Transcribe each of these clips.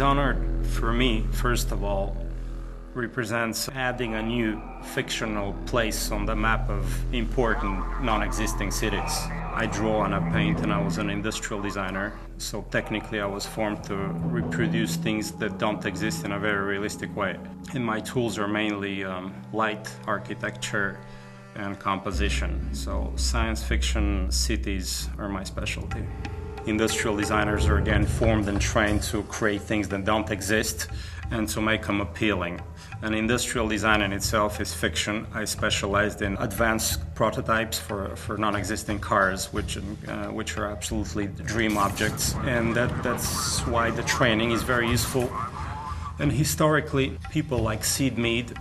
Dishonored, for me, first of all, represents adding a new fictional place on the map of important non-existing cities. I draw and I paint, and I was an industrial designer, so technically I was formed to reproduce things that don't exist in a very realistic way. And my tools are mainly light, architecture, and composition. So science fiction cities are my specialty. Industrial designers are again formed and trained to create things that don't exist and to make them appealing. And industrial design in itself is fiction. I specialized in advanced prototypes for non-existing cars, which are absolutely dream objects. And that's why the training is very useful. And historically, people like Sid Mead,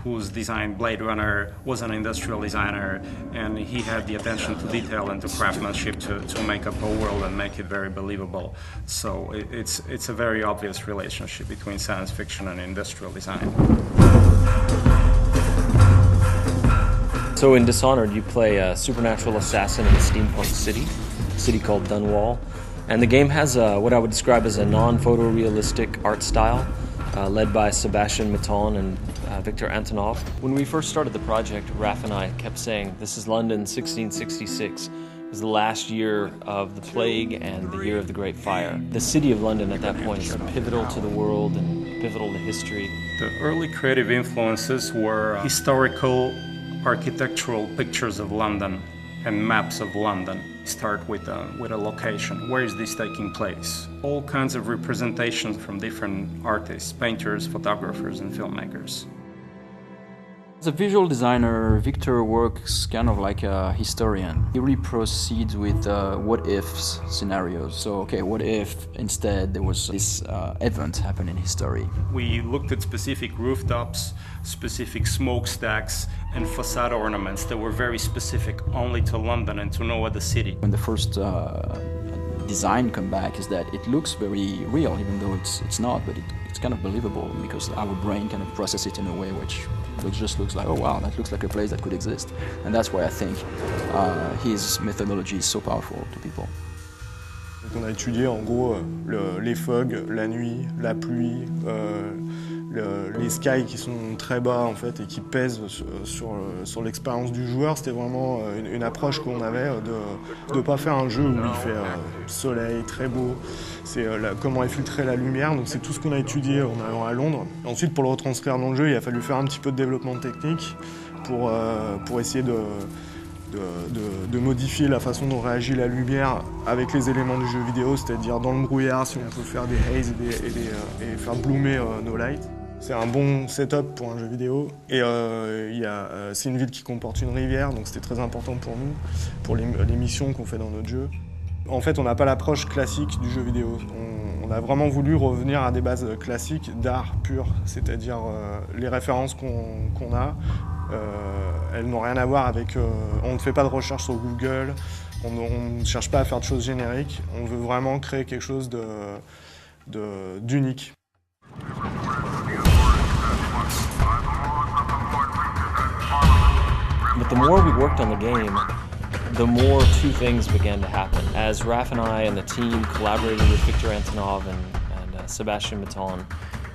who's designed Blade Runner, was an industrial designer, and he had the attention to detail and to craftsmanship to make up a world and make it very believable. So it's a very obvious relationship between science fiction and industrial design. So in Dishonored, you play a supernatural assassin in a steampunk city called Dunwall. And the game has what I would describe as a non-photorealistic art style, led by Sebastian Mitton and Victor Antonov. When we first started the project, Raph and I kept saying, this is London 1666. It was the last year of the plague and the year of the Great Fire. The city of London at that point is pivotal to the world and pivotal to history. The early creative influences were historical architectural pictures of London and maps of London. Start with a location. Where is this taking place? All kinds of representations from different artists, painters, photographers, and filmmakers. As a visual designer, Victor works kind of like a historian. He really proceeds with what-ifs scenarios. So, okay, what if instead there was this event happening in history? We looked at specific rooftops, specific smokestacks, and facade ornaments that were very specific only to London and to no other city. When the first design come back is that it looks very real, even though it's not, but it's kind of believable because our brain kind of processes it in a way which just looks like, oh wow, that looks like a place that could exist. And that's why I think his methodology is so powerful to people. On a étudié en gros les fogs, la nuit, la pluie, les skies qui sont très bas en fait et qui pèsent sur l'expérience du joueur. C'était vraiment une approche qu'on avait de ne pas faire un jeu où il fait soleil, très beau. C'est comment infiltrer la lumière, donc c'est tout ce qu'on a étudié en allant à Londres. Et ensuite pour le retranscrire dans le jeu, il a fallu faire un petit peu de développement technique pour essayer de modifier la façon dont réagit la lumière avec les éléments du jeu vidéo, c'est-à-dire dans le brouillard, si on peut faire des haze et faire bloomer nos lights. C'est un bon setup pour un jeu vidéo et c'est une ville qui comporte une rivière, donc c'était très important pour nous, pour les missions qu'on fait dans notre jeu. En fait, on n'a pas l'approche classique du jeu vidéo. On a vraiment voulu revenir à des bases classiques d'art pur, c'est-à-dire les références qu'on a, elles n'ont rien à voir avec... on ne fait pas de recherche sur Google, on ne cherche pas à faire de choses génériques, on veut vraiment créer quelque chose d'unique. But the more we worked on the game, the more two things began to happen. As Raph and I and the team collaborated with Victor Antonov and Sebastian Mitton,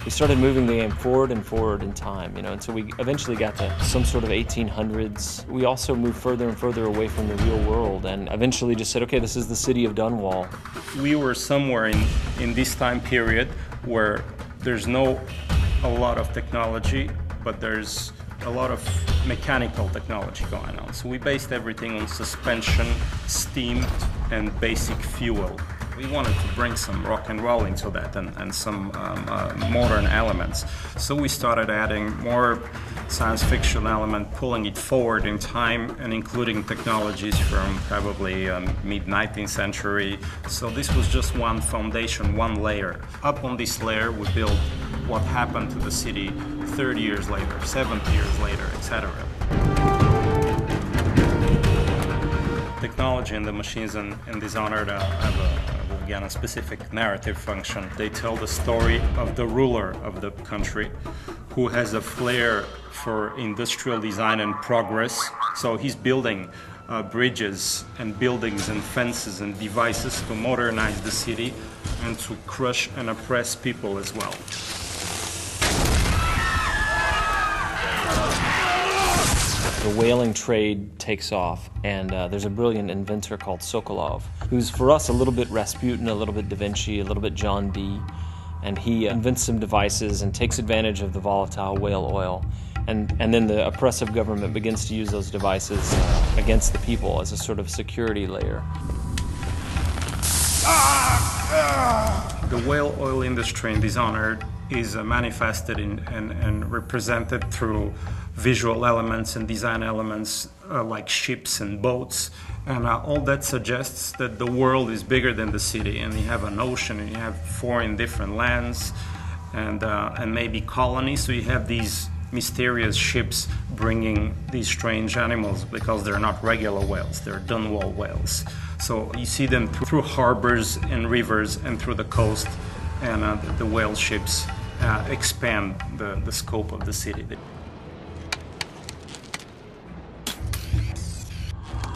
we started moving the game forward and forward in time, and so we eventually got to some sort of 1800s. We also moved further and further away from the real world and eventually just said, okay, this is the city of Dunwall. We were somewhere in this time period where there's a lot of technology, but there's a lot of mechanical technology going on. So we based everything on suspension, steam, and basic fuel. We wanted to bring some rock and roll into that and some modern elements. So we started adding more science fiction element, pulling it forward in time and including technologies from probably mid-19th century. So this was just one foundation, one layer. Up on this layer we built what happened to the city 30 years later, 70 years later, etc. Technology and the machines in Dishonored have a specific narrative function. They tell the story of the ruler of the country who has a flair for industrial design and progress. So he's building bridges and buildings and fences and devices to modernize the city and to crush and oppress people as well. The whaling trade takes off, and there's a brilliant inventor called Sokolov, who's for us a little bit Rasputin, a little bit Da Vinci, a little bit John Dee, and he invents some devices and takes advantage of the volatile whale oil. And then the oppressive government begins to use those devices against the people as a sort of security layer. The whale oil industry in Dishonored is manifested and represented through visual elements and design elements like ships and boats. And all that suggests that the world is bigger than the city, and you have an ocean, and you have foreign different lands, and maybe colonies. So you have these mysterious ships bringing these strange animals because they're not regular whales, they're Dunwall whales. So you see them through harbors and rivers and through the coast, and the whale ships expand the scope of the city.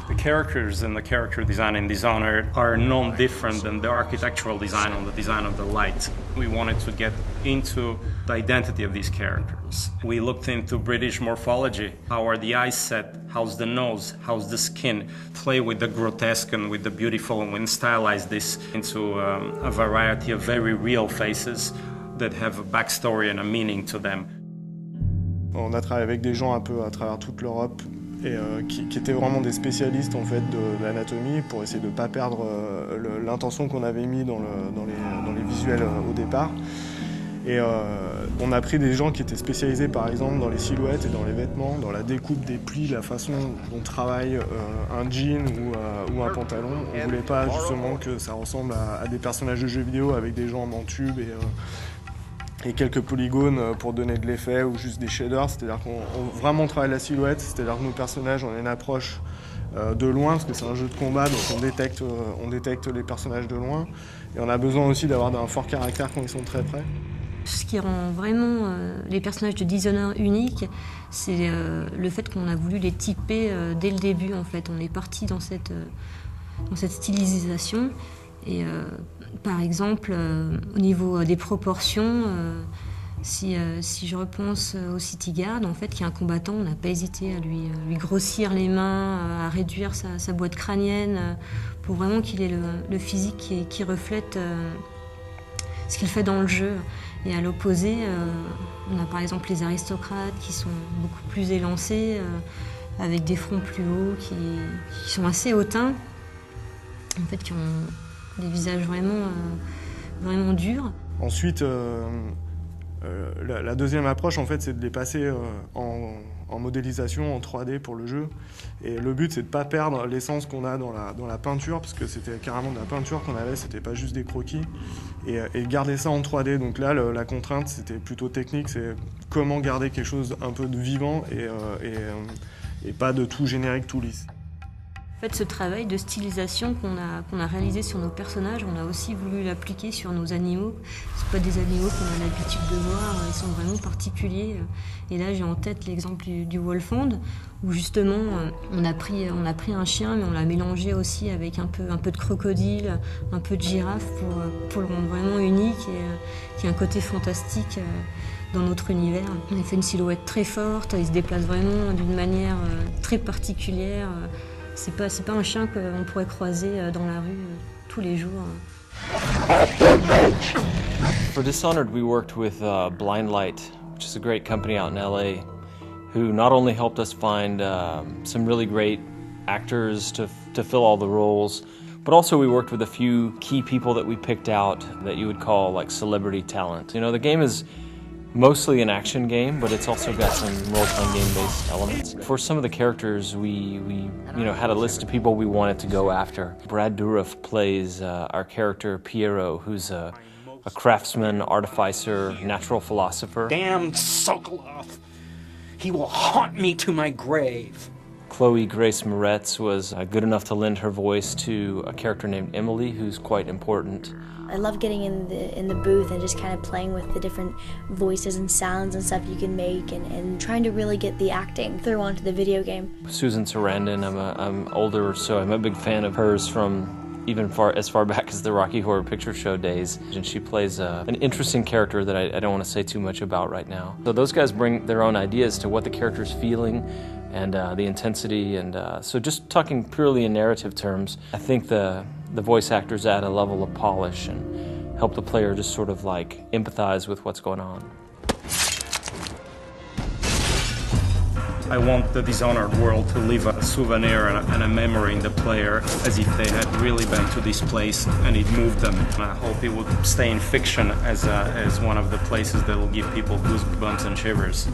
The characters and the character design in Dishonored are no different than the architectural design or the design of the light. We wanted to get into the identity of these characters. We looked into British morphology. How are the eyes set? How's the nose? How's the skin? Play with the grotesque and with the beautiful, and we stylize this into a variety of very real faces that have a backstory and a meaning to them. On a travaillé avec des gens un peu à travers toute l'Europe et qui étaient vraiment des spécialistes en fait de l'anatomie pour essayer de ne pas perdre l'intention qu'on avait mis dans les visuels au départ. Et on a pris des gens qui étaient spécialisés par exemple dans les silhouettes et dans les vêtements, dans la découpe des plis, la façon dont travaille un jean ou un pantalon. On ne voulait pas justement que ça ressemble à des personnages de jeux vidéo avec des jambes en tube et quelques polygones pour donner de l'effet ou juste des shaders. C'est-à-dire qu'on vraiment travaille la silhouette, c'est-à-dire que nos personnages, on a une approche de loin parce que c'est un jeu de combat, donc on détecte les personnages de loin. Et on a besoin aussi d'avoir un fort caractère quand ils sont très près. Ce qui rend vraiment les personnages de Dishonored uniques, c'est le fait qu'on a voulu les typer dès le début. En fait, on est parti dans cette stylisation. Et par exemple, au niveau des proportions, si je repense au City Guard, en fait, qui est un combattant, on n'a pas hésité à lui grossir les mains, à réduire sa boîte crânienne, pour vraiment qu'il ait le physique qui reflète ce qu'il fait dans le jeu. Et à l'opposé, on a par exemple les aristocrates qui sont beaucoup plus élancés, avec des fronts plus hauts, qui sont assez hautains, en fait, qui ont des visages vraiment durs. Ensuite, la deuxième approche, en fait, c'est de les passer en modélisation, en 3D pour le jeu. Et le but, c'est de ne pas perdre l'essence qu'on a dans la peinture, parce que c'était carrément de la peinture qu'on avait, c'était pas juste des croquis. Et garder ça en 3D. Donc là, la contrainte, c'était plutôt technique, c'est comment garder quelque chose un peu de vivant et pas de tout générique, tout lisse. En fait, ce travail de stylisation qu'on a réalisé sur nos personnages, on a aussi voulu l'appliquer sur nos animaux. Ce pas des animaux qu'on a l'habitude de voir, ils sont vraiment particuliers. Et là, j'ai en tête l'exemple du Wolfhound, où justement, on a pris un chien, mais on l'a mélangé aussi avec un peu de crocodile, un peu de girafe, pour le rendre vraiment unique et qui a un côté fantastique dans notre univers. On a fait une silhouette très forte, il se déplace vraiment d'une manière très particulière. C'est pas un chien qu'on pourrait croiser dans la rue tous les jours. For Dishonored, we worked with Blind Light, which is a great company out in LA, who not only helped us find some really great actors to fill all the roles, but also we worked with a few key people that we picked out that you would call like celebrity talent. You know, the game is mostly an action game, but it's also got some role-playing game-based elements. For some of the characters, we had a list of people we wanted to go after. Brad Dourif plays our character Piero, who's a craftsman, artificer, natural philosopher. Damn Sokolov! He will haunt me to my grave. Chloe Grace Moretz was good enough to lend her voice to a character named Emily, who's quite important. I love getting in the booth and just kind of playing with the different voices and sounds and stuff you can make, and trying to really get the acting through onto the video game. Susan Sarandon, I'm older, so I'm a big fan of hers from even as far back as the Rocky Horror Picture Show days. And she plays an interesting character that I don't want to say too much about right now. So those guys bring their own ideas to what the character's feeling and the intensity. And so just talking purely in narrative terms, I think the voice actors add a level of polish and help the player just sort of like empathize with what's going on. I want the Dishonored world to leave a souvenir and a memory in the player as if they had really been to this place and it moved them. And I hope it would stay in fiction as one of the places that will give people goosebumps and shivers.